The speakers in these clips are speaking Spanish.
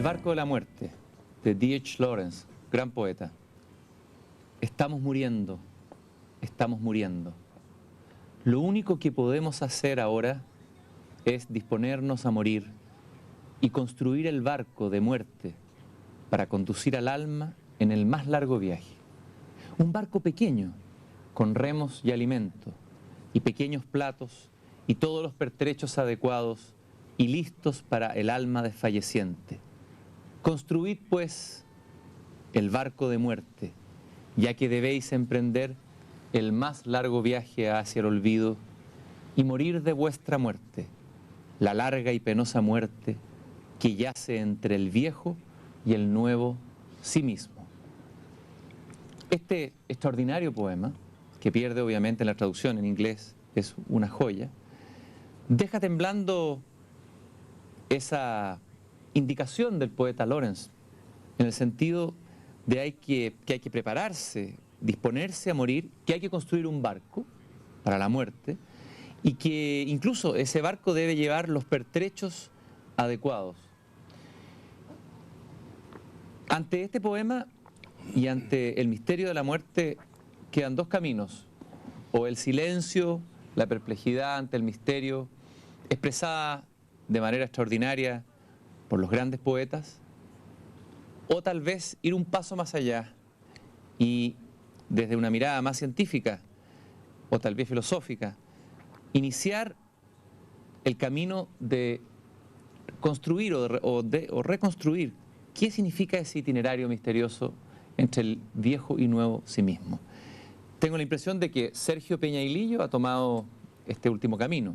El barco de la muerte, de D.H. Lawrence, gran poeta. Estamos muriendo, estamos muriendo. Lo único que podemos hacer ahora es disponernos a morir y construir el barco de muerte para conducir al alma en el más largo viaje. Un barco pequeño, con remos y alimento, y pequeños platos, y todos los pertrechos adecuados, y listos para el alma desfalleciente. Construid, pues, el barco de muerte, ya que debéis emprender el más largo viaje hacia el olvido y morir de vuestra muerte, la larga y penosa muerte que yace entre el viejo y el nuevo sí mismo. Este extraordinario poema, que pierde obviamente en la traducción en inglés, es una joya, deja temblando esa indicación del poeta Lawrence, en el sentido de que hay que prepararse, disponerse a morir, que hay que construir un barco para la muerte, y que incluso ese barco debe llevar los pertrechos adecuados. Ante este poema y ante el misterio de la muerte quedan dos caminos: o el silencio, la perplejidad ante el misterio, expresada de manera extraordinaria por los grandes poetas, o tal vez ir un paso más allá y desde una mirada más científica o tal vez filosófica, iniciar el camino de construir o reconstruir qué significa ese itinerario misterioso entre el viejo y nuevo sí mismo. Tengo la impresión de que Sergio Peñailillo ha tomado este último camino.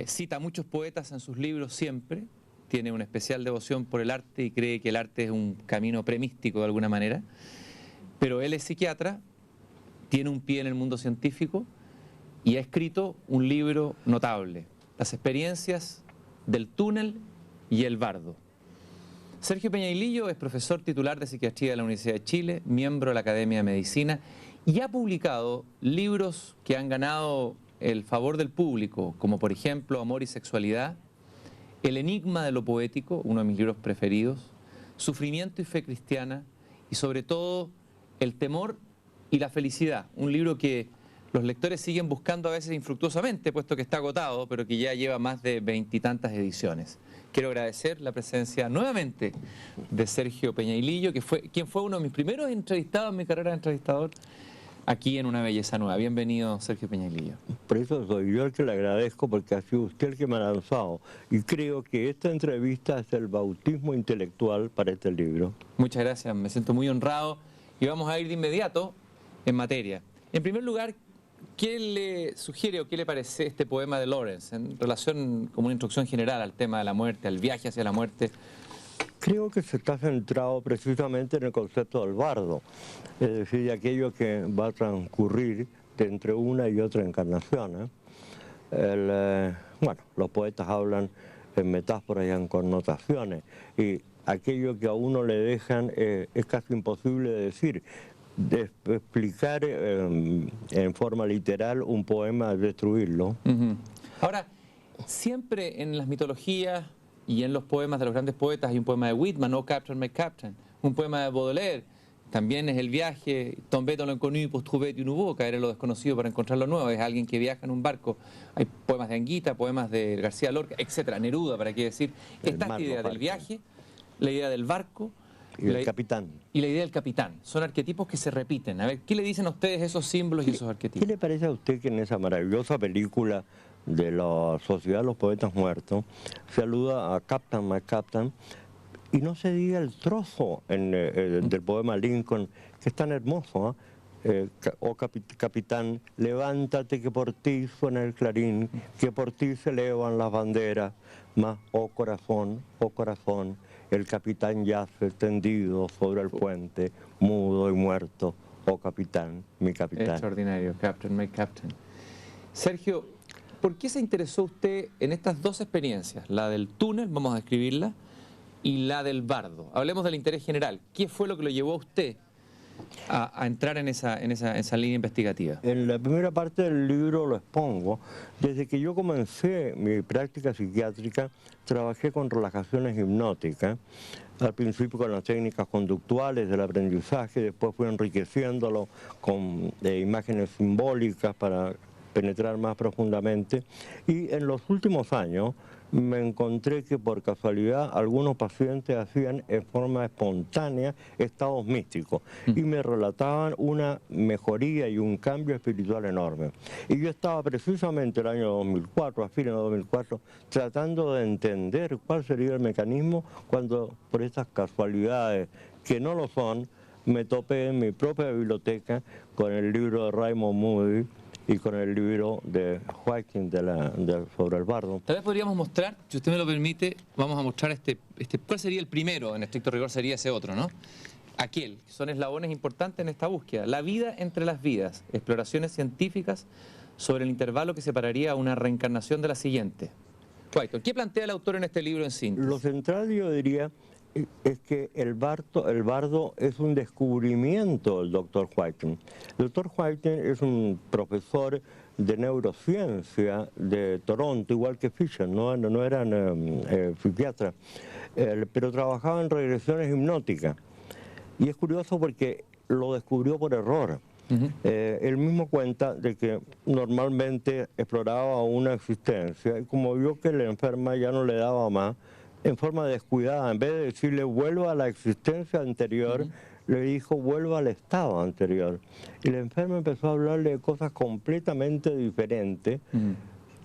Cita a muchos poetas en sus libros siempre, tiene una especial devoción por el arte y cree que el arte es un camino premiístico de alguna manera, pero él es psiquiatra, tiene un pie en el mundo científico y ha escrito un libro notable, Las experiencias del túnel y el bardo. Sergio Peñailillo es profesor titular de psiquiatría de la Universidad de Chile, miembro de la Academia de Medicina y ha publicado libros que han ganado el favor del público, como por ejemplo Amor y Sexualidad, El enigma de lo poético, uno de mis libros preferidos, Sufrimiento y fe cristiana y sobre todo El temor y la felicidad, un libro que los lectores siguen buscando a veces infructuosamente, puesto que está agotado, pero que ya lleva más de 20 y tantas ediciones. Quiero agradecer la presencia nuevamente de Sergio Peñailillo, quien fue uno de mis primeros entrevistados en mi carrera de entrevistador aquí en Una Belleza Nueva. Bienvenido, Sergio Peñailillo. Por eso soy yo el que le agradezco, porque ha sido usted el que me ha lanzado. Y creo que esta entrevista es el bautismo intelectual para este libro. Muchas gracias, me siento muy honrado y vamos a ir de inmediato en materia. En primer lugar, ¿qué le sugiere o qué le parece este poema de Lawrence en relación como una introducción general al tema de la muerte, al viaje hacia la muerte? Creo que se está centrado precisamente en el concepto del bardo, es decir, de aquello que va a transcurrir de entre una y otra encarnación. Bueno, los poetas hablan en metáforas y en connotaciones, y aquello que a uno le dejan es casi imposible de decir. De explicar en forma literal un poema, destruirlo. Ahora, siempre en las mitologías y en los poemas de los grandes poetas hay un poema de Whitman, Oh Captain, My Captain, un poema de Baudelaire, también es el viaje, Tomber dans l'inconnu pour trouver du nouveau, caer en lo desconocido para encontrar lo nuevo, es alguien que viaja en un barco. Hay poemas de Anguita, poemas de García Lorca, etcétera, Neruda, para qué decir. Está esta idea del viaje, la idea del barco, y el capitán. Y la idea del capitán. Son arquetipos que se repiten. A ver, ¿qué le dicen a ustedes esos símbolos y esos arquetipos? ¿Qué le parece a usted que en esa maravillosa película de la Sociedad de los Poetas Muertos se aluda a Captain, My Captain, y no se diga el trozo del poema Lincoln, que es tan hermoso? Oh capitán, levántate que por ti suena el clarín, que por ti se elevan las banderas, mas, oh corazón, el capitán yace tendido sobre el puente, mudo y muerto, oh capitán, mi capitán. Extraordinario, Captain, my Captain. Sergio, ¿por qué se interesó usted en estas dos experiencias? La del túnel, vamos a describirla, y la del bardo. Hablemos del interés general. ¿Qué fue lo que lo llevó a usted a entrar en esa línea investigativa? En la primera parte del libro lo expongo. Desde que yo comencé mi práctica psiquiátrica, trabajé con relajaciones hipnóticas, al principio con las técnicas conductuales del aprendizaje, después fui enriqueciéndolo con imágenes simbólicas para penetrar más profundamente, y en los últimos años me encontré que por casualidad algunos pacientes hacían en forma espontánea estados místicos y me relataban una mejoría y un cambio espiritual enorme. Y yo estaba precisamente el año 2004, a fines de 2004, tratando de entender cuál sería el mecanismo cuando por estas casualidades que no lo son, me topé en mi propia biblioteca con el libro de Raymond Moody y con el libro de Whiting sobre el bardo. Tal vez podríamos mostrar, si usted me lo permite, vamos a mostrar ¿cuál sería el primero? En estricto rigor sería ese otro, ¿no? Aquel, que son eslabones importantes en esta búsqueda. La vida entre las vidas, exploraciones científicas sobre el intervalo que separaría a una reencarnación de la siguiente. Whiting, ¿qué plantea el autor en este libro en síntesis? Lo central, yo diría, es que el bardo es un descubrimiento del doctor Whiting. El doctor Whiting es un profesor de neurociencia de Toronto, igual que Fisher, no eran psiquiatras, pero trabajaba en regresiones hipnóticas. Y es curioso porque lo descubrió por error. Él mismo cuenta de que normalmente exploraba una existencia y como vio que la enferma ya no le daba más, en forma descuidada, en vez de decirle vuelva a la existencia anterior, le dijo vuelva al estado anterior. Y la enferma empezó a hablarle de cosas completamente diferentes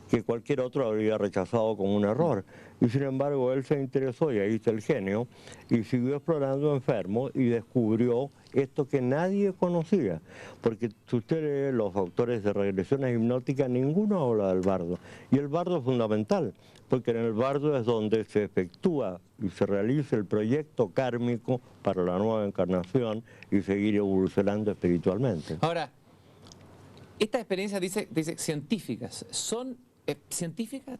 que cualquier otro habría rechazado como un error. Y sin embargo él se interesó, y ahí está el genio, y siguió explorando enfermos y descubrió esto que nadie conocía. Porque si usted lee los autores de regresiones hipnóticas, ninguno habla del bardo. Y el bardo es fundamental, porque en el bardo es donde se efectúa y se realiza el proyecto kármico para la nueva encarnación y seguir evolucionando espiritualmente. Ahora, estas experiencias, dice científicas, ¿son científicas?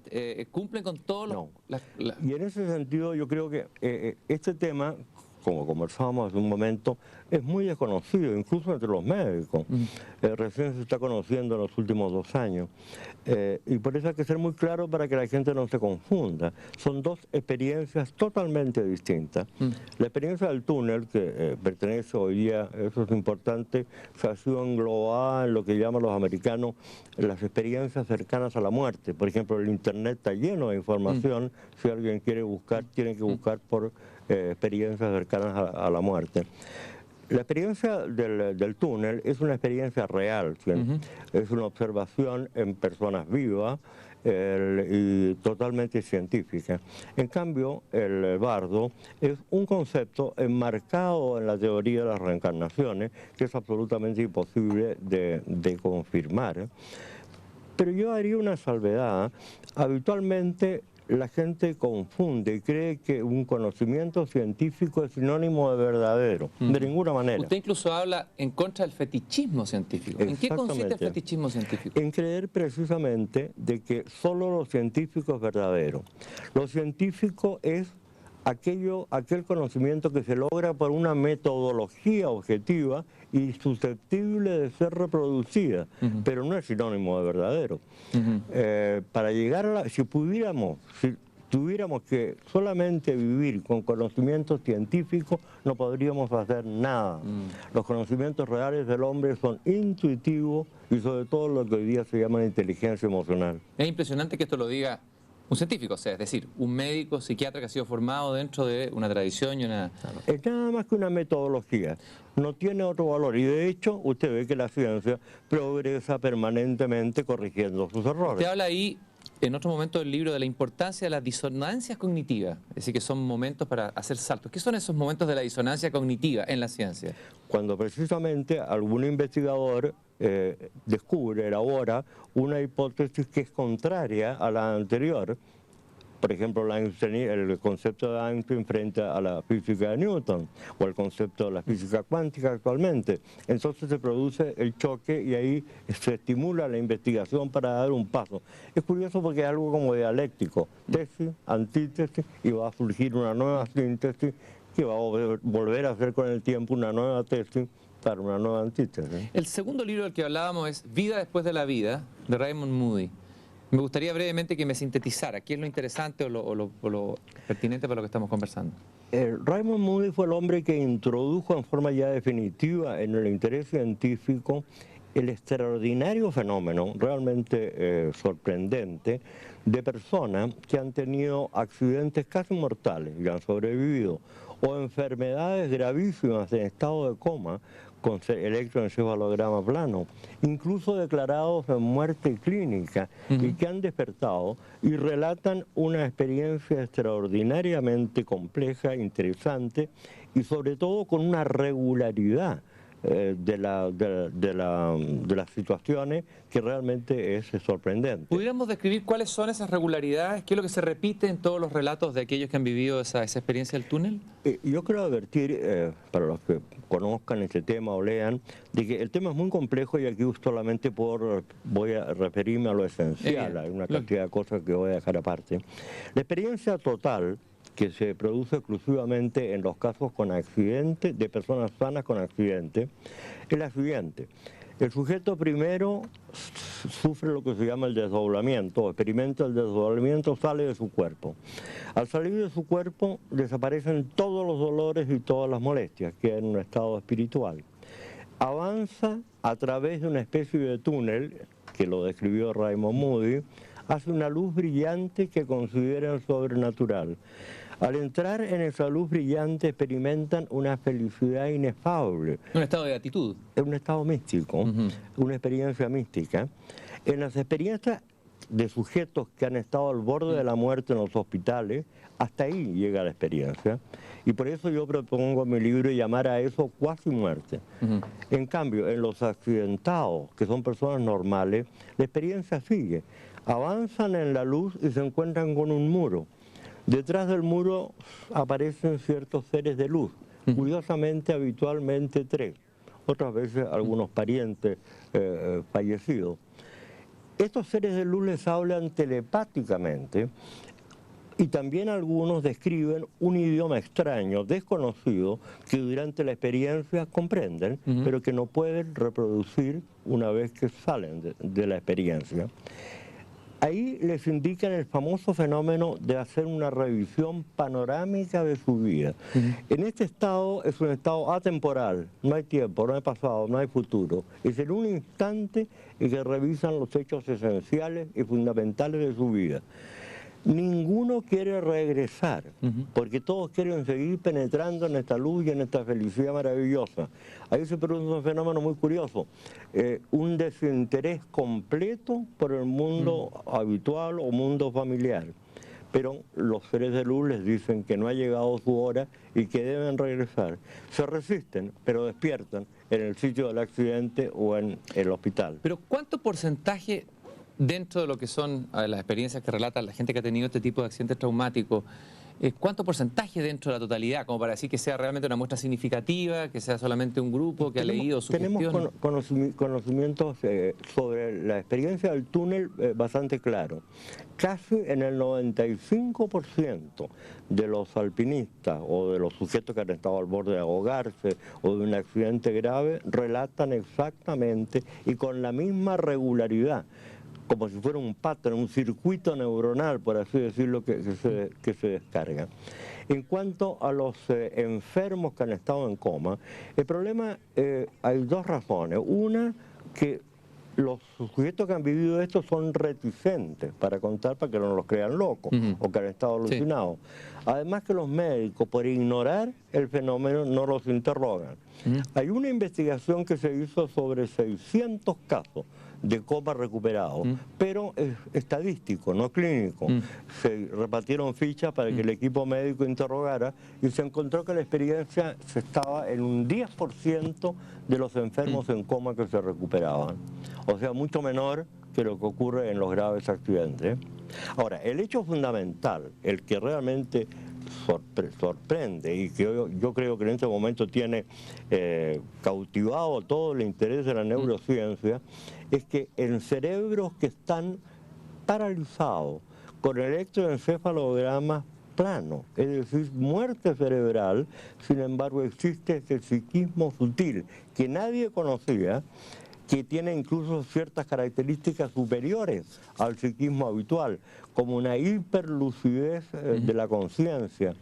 ¿Cumplen con todos los...? No. Y en ese sentido yo creo que este tema, como conversábamos hace un momento, es muy desconocido, incluso entre los médicos. Recién se está conociendo en los últimos 2 años. Y por eso hay que ser muy claro para que la gente no se confunda. Son dos experiencias totalmente distintas. La experiencia del túnel, que pertenece hoy día, eso es importante, se ha sido englobada en lo que llaman los americanos las experiencias cercanas a la muerte. Por ejemplo, el Internet está lleno de información. Si alguien quiere buscar, tiene que buscar por experiencias cercanas a la muerte. La experiencia del túnel es una experiencia real, ¿sí? Es una observación en personas vivas y totalmente científica. En cambio, el bardo es un concepto enmarcado en la teoría de las reencarnaciones, que es absolutamente imposible de confirmar. Pero yo haría una salvedad. Habitualmente la gente confunde y cree que un conocimiento científico es sinónimo de verdadero. De ninguna manera. Usted incluso habla en contra del fetichismo científico. ¿En qué consiste el fetichismo científico? En creer precisamente de que solo lo científico es verdadero. Lo científico es aquel conocimiento que se logra por una metodología objetiva y susceptible de ser reproducida, pero no es sinónimo de verdadero. Para llegar a si tuviéramos que solamente vivir con conocimientos científicos, no podríamos hacer nada. Los conocimientos reales del hombre son intuitivos y sobre todo lo que hoy día se llama inteligencia emocional. Es impresionante que esto lo diga un científico, o sea, es decir, un médico, psiquiatra que ha sido formado dentro de una tradición y una... Es nada más que una metodología, no tiene otro valor y de hecho usted ve que la ciencia progresa permanentemente corrigiendo sus errores. Usted habla ahí, en otro momento del libro, de la importancia de las disonancias cognitivas, es decir, que son momentos para hacer saltos. ¿Qué son esos momentos de la disonancia cognitiva en la ciencia? Cuando precisamente algún investigador descubre, elabora una hipótesis que es contraria a la anterior. Por ejemplo, el concepto de Einstein frente a la física de Newton, o el concepto de la física cuántica actualmente. Entonces se produce el choque y ahí se estimula la investigación para dar un paso. Es curioso porque es algo como dialéctico, tesis, antítesis, y va a surgir una nueva síntesis que va a volver a hacer con el tiempo una nueva tesis para una nueva antítesis. El segundo libro del que hablábamos es Vida después de la vida, de Raymond Moody. Me gustaría brevemente que me sintetizara qué es lo interesante o lo pertinente para lo que estamos conversando. Raymond Moody fue el hombre que introdujo en forma ya definitiva en el interés científico el extraordinario fenómeno, realmente sorprendente, de personas que han tenido accidentes casi mortales y han sobrevivido, o enfermedades gravísimas en estado de coma con electroencefalograma plano, incluso declarados en muerte clínica y que han despertado y relatan una experiencia extraordinariamente compleja, interesante y sobre todo con una regularidad de las situaciones que realmente es sorprendente. ¿Pudiéramos describir cuáles son esas regularidades? ¿Qué es lo que se repite en todos los relatos de aquellos que han vivido esa experiencia del túnel? Yo quiero advertir, para los que conozcan este tema o lean, de que el tema es muy complejo y aquí solamente voy a referirme a lo esencial. Hay una cantidad de cosas que voy a dejar aparte. La experiencia total que se produce exclusivamente en los casos con accidente, de personas sanas con accidente, es la siguiente. El sujeto primero sufre lo que se llama el desdoblamiento, experimenta el desdoblamiento, sale de su cuerpo. Al salir de su cuerpo desaparecen todos los dolores y todas las molestias, queda en un estado espiritual. Avanza a través de una especie de túnel, que lo describió Raymond Moody, hace una luz brillante que consideran sobrenatural. Al entrar en esa luz brillante experimentan una felicidad inefable. Un estado de gratitud. Es un estado místico, una experiencia mística. En las experiencias de sujetos que han estado al borde de la muerte en los hospitales, hasta ahí llega la experiencia. Y por eso yo propongo en mi libro llamar a eso cuasi muerte. En cambio, en los accidentados, que son personas normales, la experiencia sigue. Avanzan en la luz y se encuentran con un muro. Detrás del muro aparecen ciertos seres de luz, curiosamente, habitualmente 3, otras veces algunos parientes fallecidos. Estos seres de luz les hablan telepáticamente y también algunos describen un idioma extraño, desconocido, que durante la experiencia comprenden, pero que no pueden reproducir una vez que salen de la experiencia. Ahí les indican el famoso fenómeno de hacer una revisión panorámica de su vida. En este estado es un estado atemporal, no hay tiempo, no hay pasado, no hay futuro. Es en un instante en que revisan los hechos esenciales y fundamentales de su vida. Ninguno quiere regresar, porque todos quieren seguir penetrando en esta luz y en esta felicidad maravillosa. Ahí se produce un fenómeno muy curioso, un desinterés completo por el mundo habitual o mundo familiar. Pero los seres de luz les dicen que no ha llegado su hora y que deben regresar. Se resisten, pero despiertan en el sitio del accidente o en el hospital. Pero ¿cuánto porcentaje dentro de lo que son las experiencias que relata la gente que ha tenido este tipo de accidentes traumáticos, cuánto porcentaje dentro de la totalidad, como para decir que sea realmente una muestra significativa, que sea solamente un grupo que ha leído su Tenemos conocimientos sobre la experiencia del túnel bastante claro. Casi en el 95% de los alpinistas o de los sujetos que han estado al borde de ahogarse o de un accidente grave relatan exactamente y con la misma regularidad, como si fuera un patrón, un circuito neuronal, por así decirlo, que se descarga. En cuanto a los enfermos que han estado en coma, el problema, hay 2 razones. Una, que los sujetos que han vivido esto son reticentes para contar, para que no los crean locos o que han estado alucinados. Además que los médicos, por ignorar el fenómeno, no los interrogan. Hay una investigación que se hizo sobre 600 casos de coma recuperado, pero es estadístico, no clínico. Se repartieron fichas para que el equipo médico interrogara y se encontró que la experiencia se estaba en un 10% de los enfermos en coma que se recuperaban. O sea, mucho menor que lo que ocurre en los graves accidentes. Ahora, el hecho fundamental, el que realmente sorprende y que yo creo que en este momento tiene cautivado todo el interés de la neurociencia, es que en cerebros que están paralizados con electroencefalogramas plano, es decir, muerte cerebral. Sin embargo, existe este psiquismo sutil que nadie conocía, que tiene incluso ciertas características superiores al psiquismo habitual, como una hiperlucidez de la conciencia,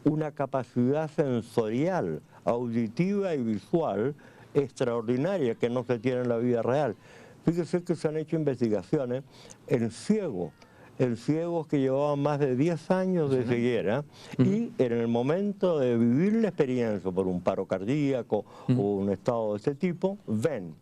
una capacidad sensorial, auditiva y visual extraordinaria que no se tiene en la vida real. Fíjese que se han hecho investigaciones en ciegos que llevaban más de 10 años de ceguera y en el momento de vivir la experiencia por un paro cardíaco o un estado de este tipo, ven.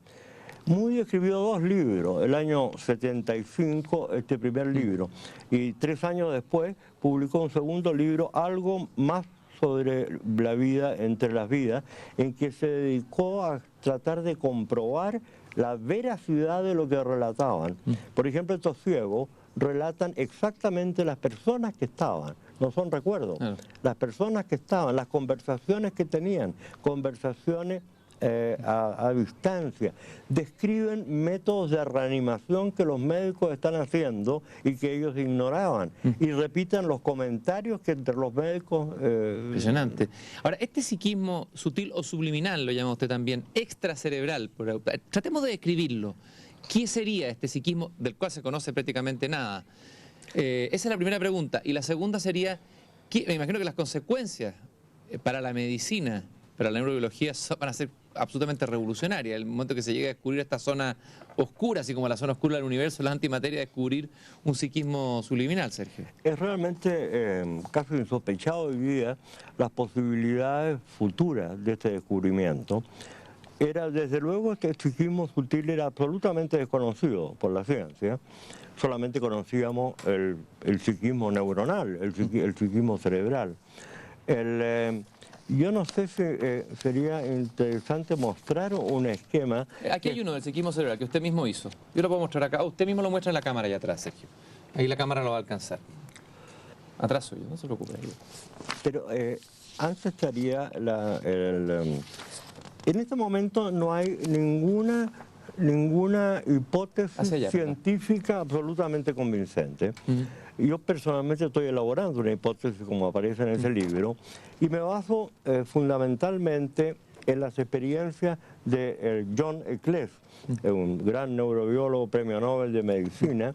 Moody escribió 2 libros, el año 75 este primer libro, y 3 años después publicó un segundo libro, algo más sobre la vida entre las vidas, en que se dedicó a tratar de comprobar la veracidad de lo que relataban. Por ejemplo, estos ciegos relatan exactamente las personas que estaban, no son recuerdos, las personas que estaban, las conversaciones que tenían, conversaciones a distancia, describen métodos de reanimación que los médicos están haciendo y que ellos ignoraban, y repiten los comentarios que entre los médicos... Impresionante. Ahora, este psiquismo sutil o subliminal, lo llama usted también, extracerebral, tratemos de describirlo. ¿Qué sería este psiquismo del cual se conoce prácticamente nada? Esa es la primera pregunta. Y la segunda sería, me imagino que las consecuencias para la medicina, para la neurobiología, van a ser absolutamente revolucionarias. El momento que se llegue a descubrir esta zona oscura, así como la zona oscura del universo, la antimateria, descubrir un psiquismo subliminal, Sergio. Es realmente casi insospechado hoy día las posibilidades futuras de este descubrimiento. Desde luego, este psiquismo sutil era absolutamente desconocido por la ciencia. Solamente conocíamos el psiquismo neuronal, el psiquismo cerebral. Yo no sé si sería interesante mostrar un esquema. Aquí hay uno del psiquismo cerebral que usted mismo hizo. Yo lo puedo mostrar acá. Usted mismo lo muestra en la cámara allá atrás, Sergio. Ahí la cámara lo va a alcanzar. Atrás soy yo, no se preocupe. Pero antes estaría en este momento no hay ninguna hipótesis científica absolutamente convincente. Yo personalmente estoy elaborando una hipótesis como aparece en ese libro y me baso fundamentalmente en las experiencias de John Eccles, un gran neurobiólogo, premio Nobel de Medicina.